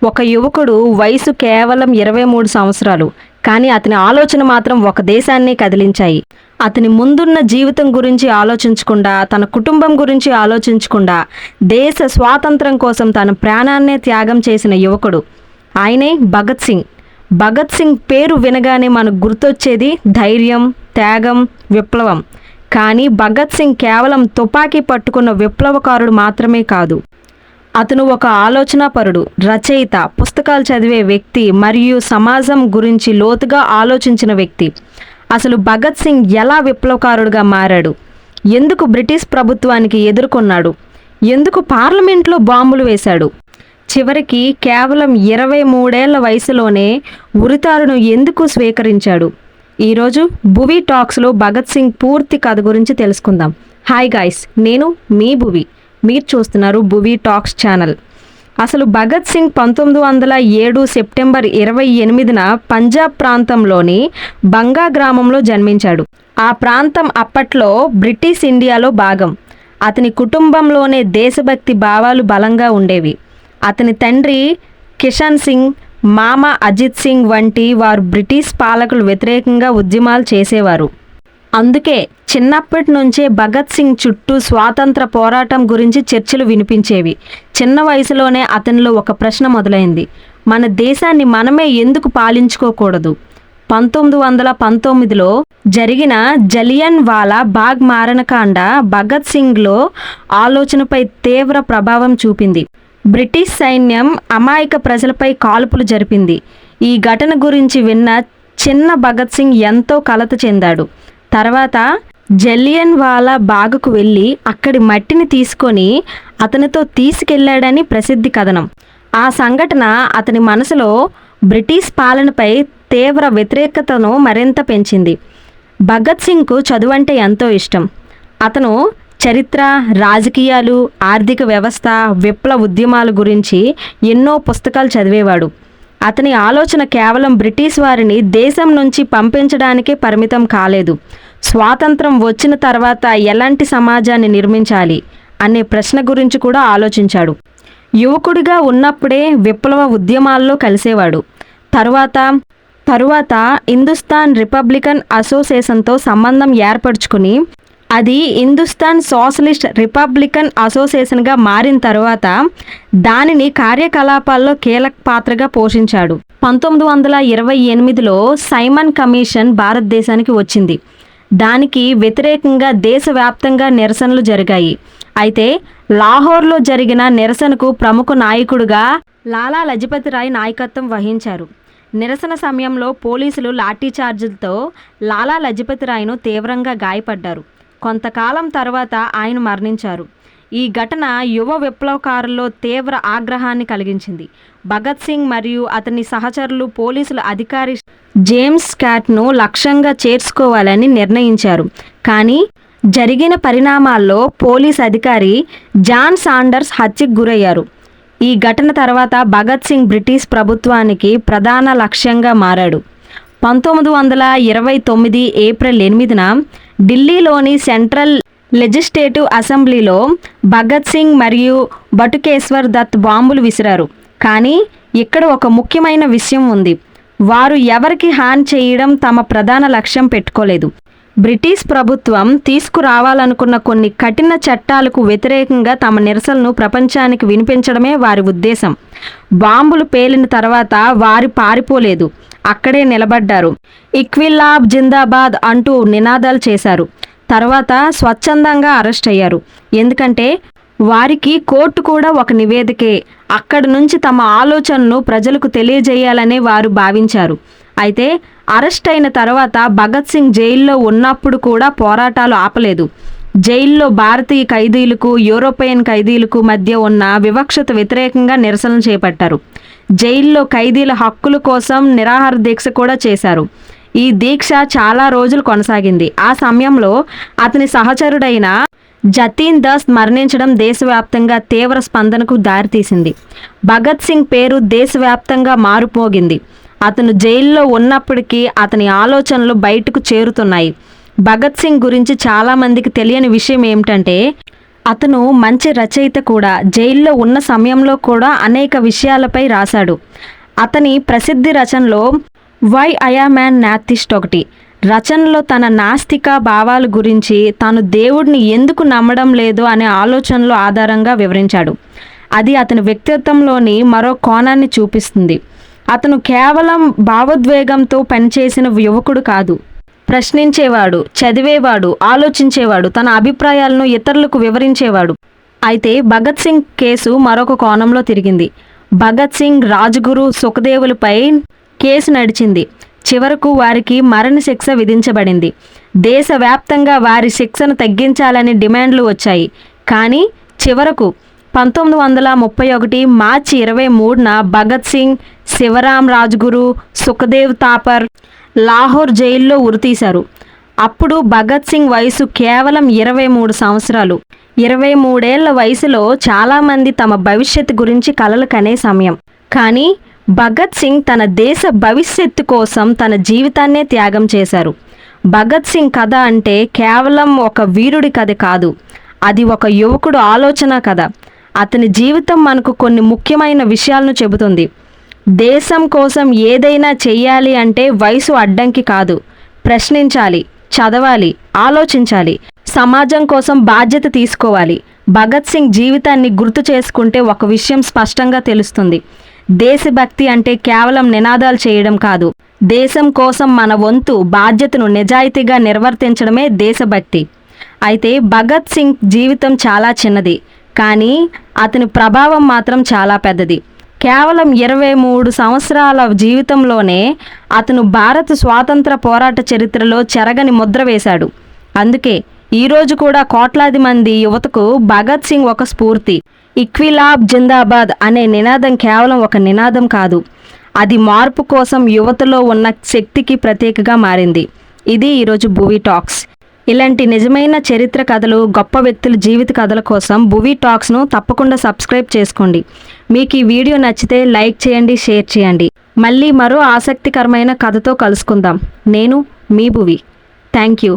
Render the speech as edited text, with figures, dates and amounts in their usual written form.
ఒక యువకుడు వయసు కేవలం 23 సంవత్సరాలు. కానీ అతని ఆలోచన మాత్రం ఒక దేశాన్నే కదిలించాయి. అతని ముందున్న జీవితం గురించి ఆలోచించకుండా, తన కుటుంబం గురించి ఆలోచించకుండా, దేశ స్వాతంత్రం కోసం తన ప్రాణాన్నే త్యాగం చేసిన యువకుడు. ఆయనే భగత్ సింగ్. భగత్ సింగ్ పేరు వినగానే మనకు గుర్తొచ్చేది ధైర్యం, త్యాగం, విప్లవం. కానీ భగత్ సింగ్ కేవలం తుపాకీ పట్టుకున్న విప్లవకారుడు మాత్రమే కాదు. అతను ఒక ఆలోచనాపరుడు, రచయిత, పుస్తకాలు చదివే వ్యక్తి మరియు సమాజం గురించి లోతుగా ఆలోచించిన వ్యక్తి. అసలు భగత్ సింగ్ ఎలా విప్లవకారుడిగా మారాడు? ఎందుకు బ్రిటిష్ ప్రభుత్వానికి ఎదుర్కొన్నాడు? ఎందుకు పార్లమెంట్లో బాంబులు వేశాడు? చివరికి కేవలం 23 ఏళ్ల వయసులోనే ఉరితాడును ఎందుకు స్వీకరించాడు? ఈరోజు భువి టాక్స్లో భగత్ సింగ్ పూర్తి కథ గురించి తెలుసుకుందాం. హాయ్ గాయ్స్, నేను మీ భువి. మీరు చూస్తున్నారు భువి టాక్స్ ఛానల్. అసలు భగత్ సింగ్ 1907 సెప్టెంబర్ 28న పంజాబ్ ప్రాంతంలోని బంగా గ్రామంలో జన్మించాడు. ఆ ప్రాంతం అప్పట్లో బ్రిటిష్ ఇండియాలో భాగం. అతని కుటుంబంలోనే దేశభక్తి భావాలు బలంగా ఉండేవి. అతని తండ్రి కిషన్ సింగ్, మామ అజిత్ సింగ్ వంటి వారు బ్రిటిష్ పాలకులు వ్యతిరేకంగా ఉద్యమాలు చేసేవారు. అందుకే చిన్నప్పటి నుంచే భగత్ సింగ్ చుట్టూ స్వాతంత్ర పోరాటం గురించి చర్చలు వినిపించేవి. చిన్న వయసులోనే అతనిలో ఒక ప్రశ్న మొదలైంది: మన దేశాన్ని మనమే ఎందుకు పాలించుకోకూడదు? 1919లో జరిగిన జలియన్ వాలా బాగ్ మారణకాండ భగత్ సింగ్లో ఆలోచనపై తీవ్ర ప్రభావం చూపింది. బ్రిటిష్ సైన్యం అమాయక ప్రజలపై కాల్పులు జరిపింది. ఈ ఘటన గురించి విన్న చిన్న భగత్ సింగ్ ఎంతో కలత చెందాడు. తర్వాత జలియన్ వాలా బాగ్కు వెళ్ళి అక్కడి మట్టిని తీసుకొని అతనితో తీసుకెళ్లాడని ప్రసిద్ధి కథనం. ఆ సంఘటన అతని మనసులో బ్రిటిష్ పాలనపై తీవ్ర వ్యతిరేకతను మరింత పెంచింది. భగత్ సింగ్కు చదువంటే ఎంతో ఇష్టం. అతను చరిత్ర, రాజకీయాలు, ఆర్థిక వ్యవస్థ, విప్లవ ఉద్యమాల గురించి ఎన్నో పుస్తకాలు చదివేవాడు. అతని ఆలోచన కేవలం బ్రిటిష్ వారిని దేశం నుంచి పంపించడానికే పరిమితం కాలేదు. స్వాతంత్రం వచ్చిన తర్వాత ఎలాంటి సమాజాన్ని నిర్మించాలి అనే ప్రశ్న గురించి కూడా ఆలోచించాడు. యువకుడిగా ఉన్నప్పుడే విప్లవ ఉద్యమాల్లో కలిసేవాడు. తరువాత హిందుస్థాన్ రిపబ్లికన్ అసోసియేషన్తో సంబంధం ఏర్పరచుకుని అది హిందుస్థాన్ సోషలిస్ట్ రిపబ్లికన్ అసోసియేషన్గా మారిన తర్వాత దానిని కార్యకలాపాల్లో కీలక పాత్రగా పోషించాడు. 1928లో సైమన్ కమిషన్ భారతదేశానికి వచ్చింది. దానికి వ్యతిరేకంగా దేశవ్యాప్తంగా నిరసనలు జరిగాయి. అయితే లాహోర్లో జరిగిన నిరసనకు ప్రముఖ నాయకుడిగా లాలా లజపతి రాయ్ నాయకత్వం వహించారు. నిరసన సమయంలో పోలీసులు లాఠీచార్జీలతో లాలా లజపతి రాయ్ను తీవ్రంగా గాయపడ్డారు. కొంతకాలం తర్వాత ఆయన మరణించారు. ఈ ఘటన యువ విప్లవకారుల్లో తీవ్ర ఆగ్రహాన్ని కలిగించింది. భగత్ సింగ్ మరియు అతని సహచరులు పోలీసుల అధికారి జేమ్స్ స్కాట్ను లక్ష్యంగా చేర్చుకోవాలని నిర్ణయించారు. కానీ జరిగిన పరిణామాల్లో పోలీస్ అధికారి జాన్ సాండర్స్ హత్యకు గురయ్యారు. ఈ ఘటన తర్వాత భగత్ సింగ్ బ్రిటిష్ ప్రభుత్వానికి ప్రధాన లక్ష్యంగా మారాడు. 1929 ఏప్రిల్ 8న ఢిల్లీలోని సెంట్రల్ లెజిస్లేటివ్ అసెంబ్లీలో భగత్ సింగ్ మరియు బటుకేశ్వర్ దత్ బాంబులు విసిరారు. కానీ ఇక్కడ ఒక ముఖ్యమైన విషయం ఉంది. వారు ఎవరికి హాని చేయడం తమ ప్రధాన లక్ష్యం పెట్టుకోలేదు. బ్రిటిష్ ప్రభుత్వం తీసుకురావాలనుకున్న కొన్ని కఠిన చట్టాలకు వ్యతిరేకంగా తమ నిరసనను ప్రపంచానికి వినిపించడమే వారి ఉద్దేశం. బాంబులు పేలిన తర్వాత వారు పారిపోలేదు, అక్కడే నిలబడ్డారు. ఇక్విలాబ్ జిందాబాద్ అంటూ నినాదాలు చేశారు. తర్వాత స్వచ్ఛందంగా అరెస్ట్ అయ్యారు. ఎందుకంటే వారికి కోర్టు కూడా ఒక నివేదికే. అక్కడి నుంచి తమ ఆలోచనను ప్రజలకు తెలియజేయాలనే వారు భావించారు. అయితే అరెస్ట్ అయిన తర్వాత భగత్ సింగ్ జైల్లో ఉన్నప్పుడు కూడా పోరాటాలు ఆపలేదు. జైల్లో భారతీయ ఖైదీలకు, యూరోపియన్ ఖైదీలకు మధ్య ఉన్న వివక్షత వ్యతిరేకంగా నిరసనలు చేపట్టారు. జైల్లో ఖైదీల హక్కుల కోసం నిరాహార దీక్ష కూడా చేశారు. ఈ దీక్ష చాలా రోజులు కొనసాగింది. ఆ సమయంలో అతని సహచరుడైన జతీన్ దాస్ మరణించడం దేశవ్యాప్తంగా తీవ్ర స్పందనకు దారితీసింది. భగత్ సింగ్ పేరు దేశవ్యాప్తంగా మారుమోగింది. అతను జైల్లో ఉన్నప్పటికీ అతని ఆలోచనలు బయటకు చేరుతున్నాయి. భగత్ సింగ్ గురించి చాలామందికి తెలియని విషయం ఏమిటంటే అతను మంచి రచయిత కూడా. జైల్లో ఉన్న సమయంలో కూడా అనేక విషయాలపై రాశాడు. అతని ప్రసిద్ధి రచనలో వై ఐఆమ్ యాన్ నాథిస్ట్ ఒకటి. రచనలో తన నాస్తిక భావాల గురించి, తాను దేవుడిని ఎందుకు నమ్మడం లేదు అనే ఆలోచనలు ఆధారంగా వివరించాడు. అది అతని వ్యక్తిత్వంలోని మరో కోణాన్ని చూపిస్తుంది. అతను కేవలం భావోద్వేగంతో పనిచేసిన యువకుడు కాదు. ప్రశ్నించేవాడు, చదివేవాడు, ఆలోచించేవాడు, తన అభిప్రాయాలను ఇతరులకు వివరించేవాడు. అయితే భగత్ సింగ్ కేసు మరొక కోణంలో తిరిగింది. భగత్ సింగ్, రాజ్గురు, సుఖదేవులపై కేసు నడిచింది. చివరకు వారికి మరణశిక్ష విధించబడింది. దేశవ్యాప్తంగా వారి శిక్షను తగ్గించాలని డిమాండ్లు వచ్చాయి. కానీ చివరకు 1931 మార్చి 23న భగత్ సింగ్, శివరాం రాజ్గురు, సుఖదేవ్ తాపర్ లాహోర్ జైల్లో ఉరితీశారు. అప్పుడు భగత్ సింగ్ వయసు కేవలం 23 సంవత్సరాలు. 23 ఏళ్ల వయసులో చాలామంది తమ భవిష్యత్తు గురించి కలలు కనే సమయం. కానీ భగత్ సింగ్ తన దేశ భవిష్యత్తు కోసం తన జీవితాన్నే త్యాగం చేశారు. భగత్ సింగ్ కథ అంటే కేవలం ఒక వీరుడి కథ కాదు, అది ఒక యువకుడు ఆలోచన కథ. అతని జీవితం మనకు కొన్ని ముఖ్యమైన విషయాలను చెబుతుంది. దేశం కోసం ఏదైనా చెయ్యాలి అంటే వయసు అడ్డంకి కాదు. ప్రశ్నించాలి, చదవాలి, ఆలోచించాలి, సమాజం కోసం బాధ్యత తీసుకోవాలి. భగత్ సింగ్ జీవితాన్ని గుర్తు చేసుకుంటే ఒక విషయం స్పష్టంగా తెలుస్తుంది. దేశభక్తి అంటే కేవలం నినాదాలు చేయడం కాదు. దేశం కోసం మన వంతు బాధ్యతను నిజాయితీగా నిర్వర్తించడమే దేశభక్తి. అయితే భగత్ సింగ్ జీవితం చాలా చిన్నది, కానీ అతని ప్రభావం మాత్రం చాలా పెద్దది. కేవలం 23 సంవత్సరాల జీవితంలోనే అతను భారత స్వాతంత్ర పోరాట చరిత్రలో చెరగని ముద్ర వేశాడు. అందుకే ఈరోజు కూడా కోట్లాది మంది యువతకు భగత్ సింగ్ ఒక స్ఫూర్తి. ఇక్విలాబ్ జిందాబాద్ అనే నినాదం కేవలం ఒక నినాదం కాదు, అది మార్పు కోసం యువతలో ఉన్న శక్తికి ప్రతీకగా మారింది. ఇది ఈరోజు భువి టాక్స్. ఇలాంటి నిజమైన చరిత్ర కథలు, గొప్ప వ్యక్తుల జీవిత కథల కోసం భువి టాక్స్ను తప్పకుండా సబ్స్క్రైబ్ చేసుకోండి. మీకు ఈ వీడియో నచ్చితే లైక్ చేయండి, షేర్ చేయండి. మళ్ళీ మరో ఆసక్తికరమైన కథతో కలుసుకుందాం. నేను మీ భువి. Thank you.